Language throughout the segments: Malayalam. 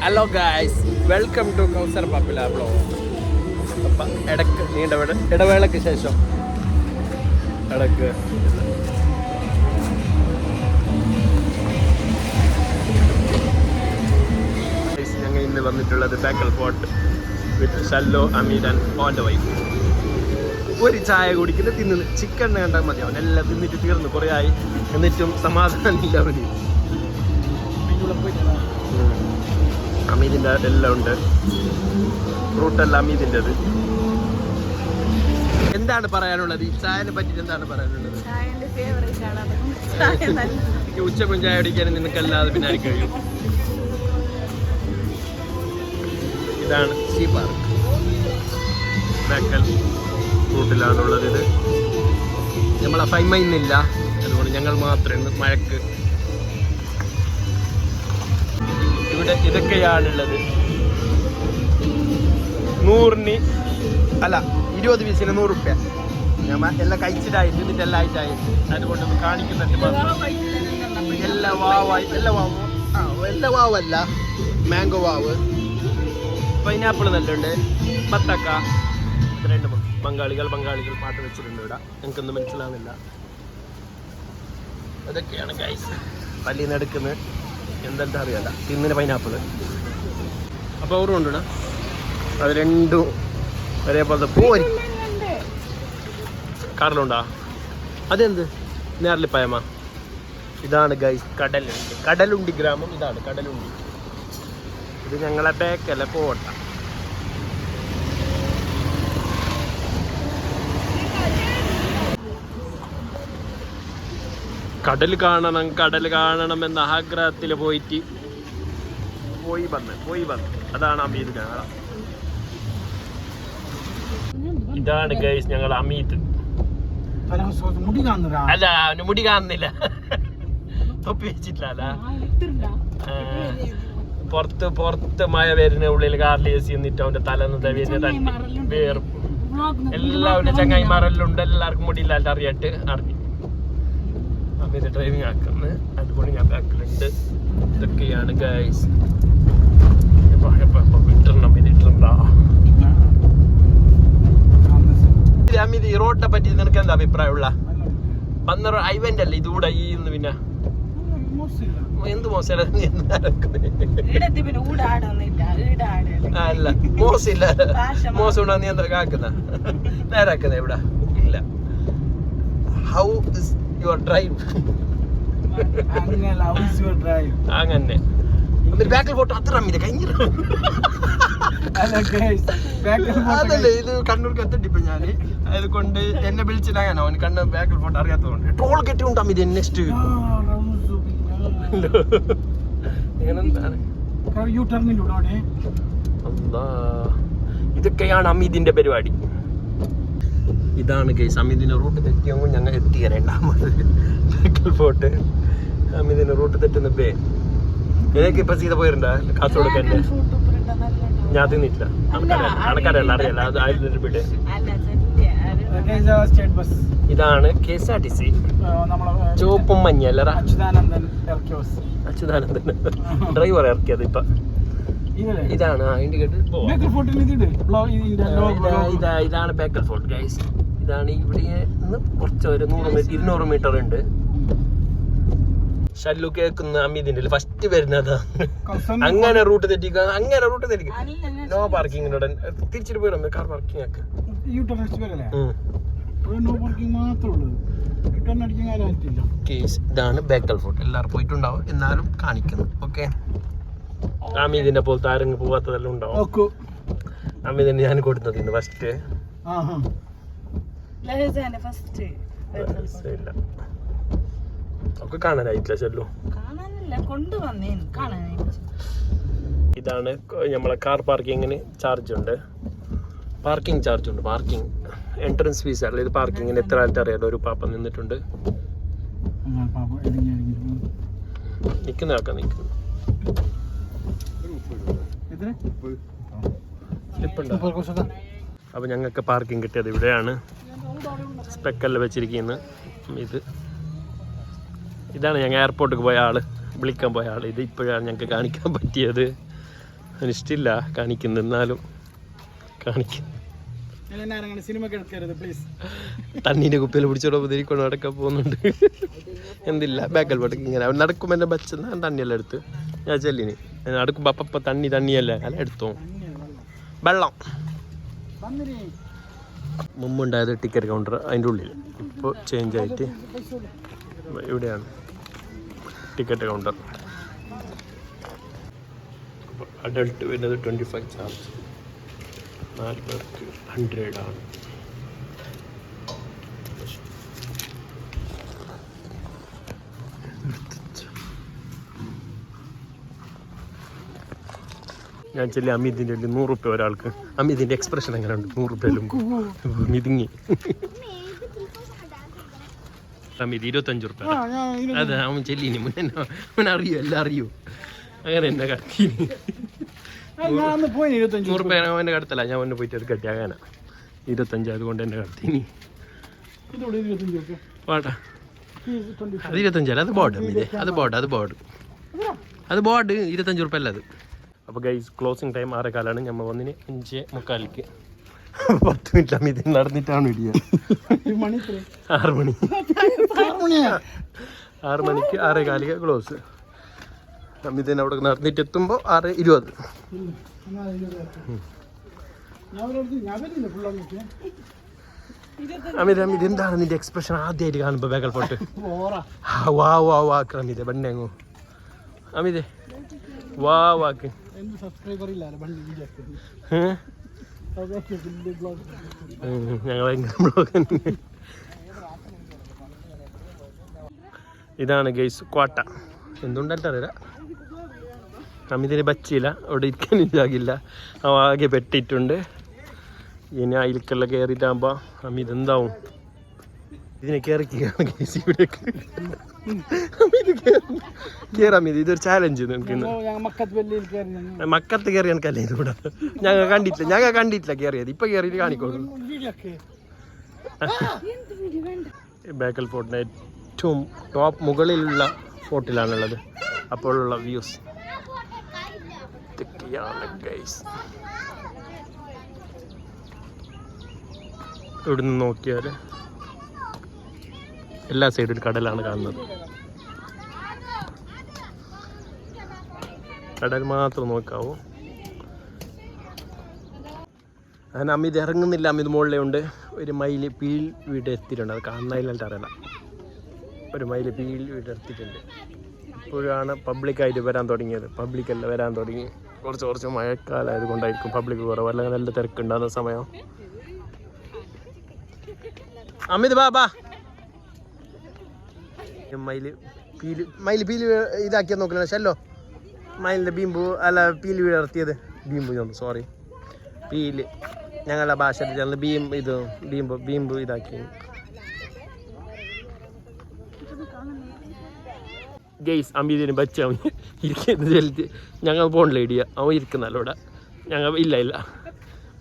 Hello guys, welcome to Kausar Pappila blog. അപ്പം ഇടയ്ക്ക് ഇടവേളയ്ക്ക് ശേഷം ഞങ്ങൾ ഇന്ന് വന്നിട്ടുള്ളത് Bekal fort with Shallo, Ameed and on the way. ഒരു ചായ കുടിക്കുന്ന തിന്നുന്നു, ചിക്കൻ കണ്ടാൽ മതിയാവും. എല്ലാം തിന്നിട്ട് തീർന്നു, കുറേ ആയി. എന്നിട്ടും സമാധാനമില്ല. അവന് അമീദിൻ്റെ എല്ലാം ഉണ്ട്, ഫ്രൂട്ടെല്ലാം അമീദിൻ്റെത്. എന്താണ് പറയാനുള്ളത് ഈ ചായനെ പറ്റിയിട്ട്? എന്താണ് പറയാനുള്ളത്? ഉച്ചക്കും ചായ കുടിക്കാൻ നിനക്കല്ലാതെ പിന്നെ ആയി കഴിയും. ഇതാണ് സീ പാർക്ക്, ബേക്കൽ റൂട്ടിലാണുള്ളത്. ഇത് നമ്മളെ ഫൈമയിന്നില്ല, അതുകൊണ്ട് ഞങ്ങൾ മാത്രമേ മഴക്ക് ഇവിടെ. ഇതൊക്കെയാണുള്ളത്. 100 അല്ല 20 പീസിന് 100 റുപ്യ. ഞാൻ എല്ലാം കഴിച്ചിട്ടായിട്ട് എന്നിട്ട് എല്ലാം ആയിട്ടായിട്ട്, അതുകൊണ്ട് കാണിക്കുന്നുണ്ട്. എല്ലാ വാവല്ല, മാംഗോ വാവ്, പൈനാപ്പിൾ നല്ലുണ്ട്, ബത്തക്ക. രണ്ട് ബംഗാളികൾ പാട്ട് വെച്ചിട്ടുണ്ട് ഇവിടെ. എനിക്കൊന്നും മനസ്സിലാവുന്നില്ല. അതൊക്കെയാണ് ഗൈസ് പള്ളിയിൽ നിന്ന് എടുക്കുന്നത്. എന്തെന്താ അറിയാല്ല, തിന്നിന് പൈനാപ്പിള്. അപ്പോൾ ഓർമ്മ അത് രണ്ടും ഒരേപോലത്തെ പോരി കാറിലുണ്ടാ. അതെന്ത് നേരലിപ്പായമ്മ. ഇതാണ് ഗൈസ് കടലുണ്ടി ഗ്രാമം. ഇതാണ് കടലുണ്ടി. ഇത് ഞങ്ങളെ ബേക്കല പോട്ട. കടൽ കാണണം എന്ന ആഗ്രഹത്തിൽ പോയി വന്ന് അതാണ് അമീദ് കാണാം. ഇതാണ് ഗൈസ് ഞങ്ങൾ അമീദ്. അല്ല, അവന് മുടി കാണുന്നില്ല, തൊപ്പി വെച്ചിട്ടില്ല. പുറത്ത് മഴ വരുന്ന ഉള്ളിൽ കാറിൽ എ സി എന്നിട്ട് അവന്റെ തലന്ന് വേർപ്പ്. എല്ലാവരുടെ ചങ്ങായിമാരെല്ലാം എല്ലാവർക്കും മുടിയില്ലാണ്ട് അറിഞ്ഞു അമീദ് ഡ്രൈവിംഗ് ആക്കുന്നത്. അതുകൊണ്ട് ഞാൻ ബാക്കിലുണ്ട്. ഇതൊക്കെയാണ് ഗൈസ്. അമീദ്, ഈ റോഡിനെ പറ്റി നിനക്ക് എന്താ അഭിപ്രായമുള്ള? വന്ന ഐവന്റ് അല്ലേ ഇതുകൂടെ ഈ പിന്നെ എന്ത് മോശം അല്ല, മോശമില്ല. മോശം ഉണ്ടോ? നീ എന്താ കാക്കുന്ന നേരാക്കുന്ന ഇവിടെ ഇല്ല. How is your drive? അങ്ങനെ ബാക്കിൽ ഫോട്ടോ അത്ര അമ്മീന്റെ കഴിഞ്ഞില്ല. അതല്ലേ, ഇത് കണ്ണൂർക്ക് എത്തണ്ടിപ്പോ ഞാന്. അതുകൊണ്ട് എന്നെ വിളിച്ചിട്ടാണ് അവന് കണ്ണ് ബാക്കിൽ ഫോട്ടോ അറിയാത്തതുകൊണ്ട്. ടോൾ കെട്ടി ഉണ്ട് അമ്മീത് നെക്സ്റ്റ്. ഇതൊക്കെയാണ് അമീദിന്റെ പരിപാടി. ഇതാണ് ഗൈസ് അമീദിന്റെ റൂട്ട് തെറ്റിയെങ്കിൽ ഞങ്ങൾ എത്തിയ രണ്ടാമത് ബേക്കൽ ഫോർട്ട്. അമീദിന്റെ റൂട്ട് തെറ്റുന്ന ബേ എനിക്ക് ഇപ്പൊ സീത പോയിട്ടുണ്ടാ കാസർഗോഡ് തന്നെ. ഞാൻ തിന്നിട്ടില്ല, അണക്കറിയല്ല, അറിയാല. അത് 1000 രൂപയുടെ. ഇതാണ് KSRTC ചുവപ്പും മഞ്ഞല്ലറ. അച്യുതാനന്ദൻ ഡ്രൈവർ ഇറക്കിയത് ഇപ്പൊ. ഇതാണ് ഇൻഡിക്കേറ്റർ. ഇതാണ് ബേക്കൽ ഫോർട്ട് ഗൈസ്. ഇതാണ് ഇവിടെ കുറച്ച് ഒരു 200 മീറ്റർ ഉണ്ട്. ഷല്ലു കേൾക്കുന്ന അമീദിന്റെ ഫസ്റ്റ് വരുന്നത് അങ്ങനെ റൂട്ട് തെറ്റിക്കുക. നോ പാർക്കിങ്ങിനോടെ തിരിച്ചിട്ട് പോയിടും. കാർ പാർക്കിംഗ് ആക്ക്. ഇതാണ് ബേക്കൽ ഫോർട്ട്. എല്ലാവരും പോയിട്ടുണ്ടാവും, എന്നാലും കാണിക്കുന്നു. ഓക്കെ, അമീദിന്റെ പോലത്തെ ആരെങ്കിലും പോവാത്തതെല്ലാം ഉണ്ടാവും. അമീദിന് ഞാൻ കൊടുത്തത് ഇന്ന് ഫസ്റ്റ്. ഒക്കെ കാണാനായിട്ടില്ല ചെല്ലു. ഇതാണ് നമ്മളെ കാർ പാർക്കിങ്ങിന് ചാർജ് ഉണ്ട്. പാർക്കിംഗ് എൻട്രൻസ് ഫീസ് അല്ല, ഇത് പാർക്കിങ്ങിന് എത്ര ആയിട്ട് അറിയാലോ. ഒരു പാപ്പ നിന്നിട്ടുണ്ട്. നിൽക്കുന്ന അപ്പൊ ഞങ്ങൾക്ക് പാർക്കിംഗ് കിട്ടിയത് ഇവിടെയാണ്. സ്പെക്കലിൽ വെച്ചിരിക്കുന്നത് ഇതാണ് ഞങ്ങൾ എയർപോർട്ടിൽ പോയ ആള്, വിളിക്കാൻ പോയ ആള്. ഇത് ഇപ്പോഴാണ് ഞങ്ങൾക്ക് കാണിക്കാൻ പറ്റിയത്. അതിനിഷ്ടമില്ല കാണിക്കുന്നു, എന്നാലും കാണിക്കും. തണ്ണീൻ്റെ കുപ്പിയിൽ പിടിച്ചോണ്ട് നടക്കാൻ പോകുന്നുണ്ട്. എന്തില്ല ബാക്കൽ പാട്ട് ഇങ്ങനെ നടക്കുമ്പോൾ എൻ്റെ ബച്ച തണ്ണിയെല്ലാം എടുത്ത് ഞാൻ ചെല്ലിന് നടക്കുമ്പോൾ അപ്പം തണ്ണിയല്ലേ അല്ല എടുത്തോ. വെള്ളം മുമ്പുണ്ടായത് ടിക്കറ്റ് കൗണ്ടർ, അതിൻ്റെ ഉള്ളിൽ ഇപ്പോൾ ചേഞ്ച് ആയിട്ട് ഇവിടെയാണ് ടിക്കറ്റ് കൗണ്ടർ. അഡൾട്ട് വരുന്നത് 25 ചാർജ്, 4 പേർക്ക് 100 ആണ്. ഞാൻ ചെല്ലി അമിതിൻ്റെ 100 റുപ്യ ഒരാൾക്ക്. അമിതിൻ്റെ എക്സ്പ്രഷൻ എങ്ങനെ ഉണ്ട്? 100 റുപ്യയിലും മിതിങ്ങി. അമിത് 25 റുപ്യ. അതെ അവൻ ചെല്ലിന് മുന്നേ അറിയൂ, എല്ലാം അറിയൂ. അങ്ങനെ എന്നെ കത്തി 100 റുപ്യ അവൻ്റെ കടത്തല്ല, ഞാൻ മുന്നേ പോയിട്ട് അത് കട്ടി അങ്ങനെ 25 അതുകൊണ്ട് എന്നെ കടത്തിന്. പാട്ടാ അത് 25 അല്ല, അത് ബോർഡ് അമിതേ, അത് ബോർഡ് 25 റുപ്യ അല്ല അത്. അപ്പോൾ ഗൈസ് ക്ലോസിങ് ടൈം 6:15 നമ്മൾ വന്നിന് 5:45. 10 മിനിറ്റ് അമിത് നടന്നിട്ടാണ് ഇടിയ. 6 മണിക്ക് 6:15 ക്ലോസ്. അമിതന്നെ അവിടെ നടന്നിട്ട് എത്തുമ്പോൾ 6:20. അമിത് എന്താണ് നിന്റെ എക്സ്പ്രഷൻ ആദ്യമായിട്ട് കാണുമ്പോൾ ബാക്കൽ പോട്ട്? അമിതേ ബണ്ണേങ്ങോ അമിതേ വാക്ക് ഞങ്ങൾ ഇതാണ് ഗൈസ് കോട്ട. എന്തുകൊണ്ടറിയില്ല, അമിതിന് പറ്റിയില്ല, അവിടെ ഇരിക്കാനും ജാകില്ല, ആകെ പെട്ടിട്ടുണ്ട്. ഇനി അതിലേക്കെല്ലാം കയറിയിട്ടാകുമ്പോൾ അമിത് എന്താവും? ഇതിനെ കയറിക്കുകയാണ് ഗൈസ് ഇവിടേക്ക്. കേറാമിത് ഇതൊരു ചാലഞ്ച്. മക്കത്ത് കയറി എനിക്കല്ലേ ഇതുകൂടെ ഞങ്ങൾ കണ്ടിട്ടില്ല കയറിയത്. ഇപ്പൊ കയറിയിട്ട് കാണിക്കോളൂ. ബേക്കൽ ഫോർട്ടിന്റെ ഏറ്റവും ടോപ്പ് മുകളിലുള്ള ഫോർട്ടിലാണുള്ളത്. അപ്പോഴുള്ള വ്യൂസ് ഇവിടുന്ന് നോക്കിയാൽ എല്ലാ സൈഡിലും കടലാണ് കാണുന്നത്. കടൽ മാത്രം നോക്കാവൂ. അങ്ങനെ അമിത് ഇറങ്ങുന്നില്ല, അമിത് മുകളിലേ ഉണ്ട്. ഒരു മൈല് പീൽ വീട് എത്തിയിട്ടുണ്ട്, അത് കാണുന്നതിലായിട്ട് അറിയില്ല. ഒരു മൈല് പീൽ വീട് എത്തിയിട്ടുണ്ട്. ഇപ്പോഴാണ് പബ്ലിക്കായിട്ട് വരാൻ തുടങ്ങിയത്. പബ്ലിക്കെല്ലാം വരാൻ തുടങ്ങി. കുറച്ച് മഴക്കാലമായത് കൊണ്ടായിരിക്കും പബ്ലിക് കുറവ്, അല്ലെങ്കിൽ നല്ല തിരക്കുണ്ടാകുന്ന സമയം. അമിത് ബാബാ മയില് പീല് ഇതാക്കിയത് നോക്കില്ല. ശല്ലോ മയിലിൻ്റെ ബീമ്പു അല്ല പീല് വീടർത്തിയത് സോറി പീല് ഞങ്ങളുടെ ഭാഷയിൽ ചേർന്ന് ബീമ്പു ഇതാക്കി. ഗെയ്സ് അമീതിന് ബച്ച അവൻ ഇരിക്കുന്നത് ഞങ്ങൾ പോകണില്ല ഇടിയ, അവൻ ഇരിക്കുന്നല്ലോ ഇവിടെ. ഞങ്ങൾ ഇല്ല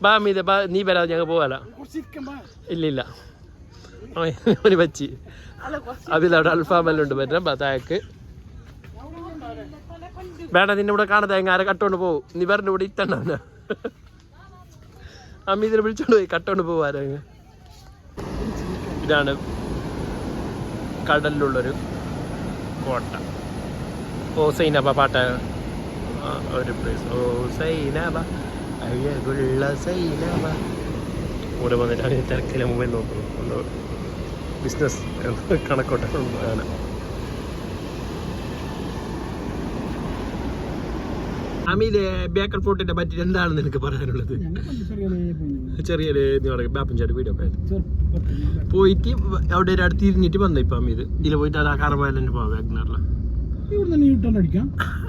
ബാ അമീത ബാ, നീ വരാതെ ഞങ്ങൾ പോകാല. ഇല്ല അവന് പച്ചി അതിലവിടെ അൽഫാമെല്ലാം ഉണ്ട് പറ്റാം താഴേക്ക്. വേണ്ട നിന്നെ ഇവിടെ കാണാതെ ആരെ കട്ടോണ്ട് പോകും. നീ പറഞ്ഞ ഇവിടെ ഇത്തണ്ടാവന അമ്മീതിനെ വിളിച്ചോണ്ട് പോയി കട്ടോണ്ട് പോവാര. ഇതാണ് കടലിലുള്ളൊരു കോട്ട. ഓ സൈനബ പാട്ട ഒരു പ്ലേസ്. ഓ സൈനബ അഴകുള്ള സൈനബ. കൂടെ വന്നിട്ട് അതിന് തിരക്കിലെ മൊബൈൽ നോക്കുന്നു. ബിസിനസ് കണക്കോട്ടെ ആണ്. അമീത് ബേക്കൽ ഫോർട്ടിനെ പറ്റി എന്താണെന്ന് എനിക്ക് പറയാനുള്ളത്? ചെറിയ ബാപ്പഞ്ചാട് വീഡിയോ പോയിട്ട് അവിടെ ഒരു അടുത്ത് തിരിഞ്ഞിട്ട് വന്ന ഇപ്പൊ അമീത് ഇതിൽ പോയിട്ട് അത് ആ കാർവാലിന് പോവാം വാഗ്നറില.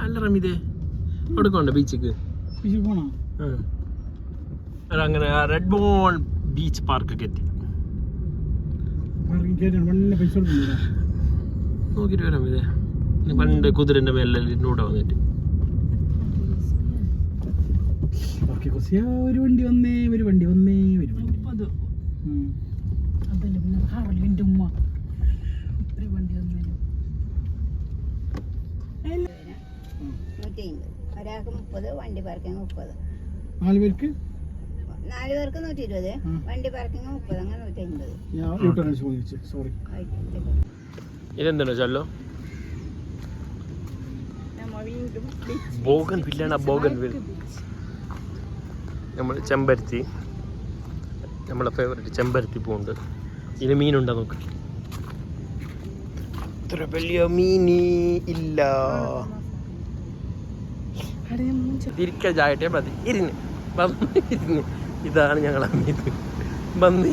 അല്ല റമീതേ അവിടെ പോണ്ട ബീച്ചിക്ക് അങ്ങനെ റെഡ് ബോൾ ബീച്ച് പാർക്കൊക്കെ എത്തി നോക്കിട്ട് വരാം. ഇതേ പണ്ട് കുതിരന്റെ മേലിലൂടെ വന്നിട്ട് ഒരു വണ്ടി വന്നേ ഒരാൾക്ക് 30, വണ്ടി പാർക്കിംഗ് 30. 4 പേർക്ക് 4 പേർക്ക് 120, വണ്ടി പാർക്കിംഗ് 30, അങ്ങനെ 150. സോറി. ഇതെന്താണോ ചല്ലോ ബോഗൻ വില്ലാണ്. ബോഗൻ വിൽ നമ്മൾ ചെമ്പരത്തി, നമ്മളെ ഫേവറേറ്റ് ചെമ്പരത്തി പൂണ്ട്. ഇതിന് മീനുണ്ടോ നോക്ക്. ഇത്ര വലിയ മീനി ഇല്ല. തിരിക്കായിട്ടേ മതി. ഇരുന്ന് ഇരുന്ന് ഇതാണ് ഞങ്ങളെ മീൻ. വന്ന്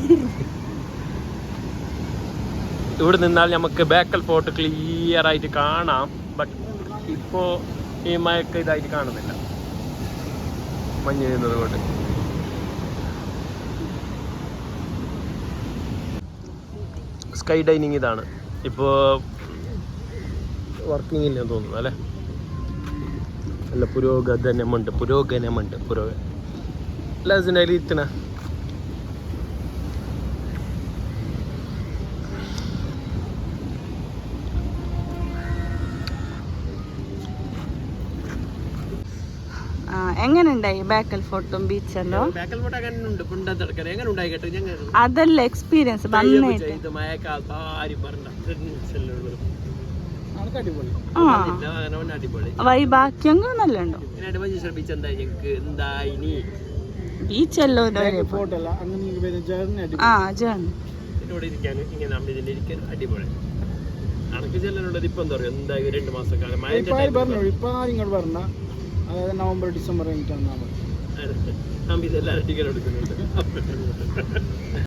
ഇവിടെ നിന്നാൽ നമുക്ക് ബേക്കൽ ഫോർട്ട് ക്ലിയർ ആയിട്ട് കാണാം. ബട്ട് ഇപ്പോൾ ഈ മഴക്ക് ഇതായിട്ട് കാണുന്നില്ല, മഞ്ഞ് വീഴുന്നത് കൊണ്ട്. സ്കൈ ഡൈനിങ് ഇതാണ് ഇപ്പോൾ വർക്കിംഗ് ഇല്ലെന്ന് തോന്നുന്നു അല്ലേ. അല്ല, പുരോഗമനമുണ്ട്. ലസിനയിൽ ഇത്തന എങ്ങനെയുണ്ടായി ബേക്കൽ ഫോർട്ടും ബീച്ചല്ലോ? അതല്ല എക്സ്പീരിയൻസ് വൈബാക്കിയെങ്കിൽ നല്ല ഉണ്ടോ ബീച്ചല്ലോ? ആ ജേർണി അടിപൊളി. അനക്ക് ചെല്ലാനുള്ളത് ഇപ്പൊ എന്താ പറയുക, എന്തായാലും 2 മാസക്കാലം അതായത് നവംബർ ഡിസംബർ കഴിഞ്ഞിട്ടാണ് എല്ലാവരും ടിക്കറ്റ് എടുക്കുന്നുണ്ട്.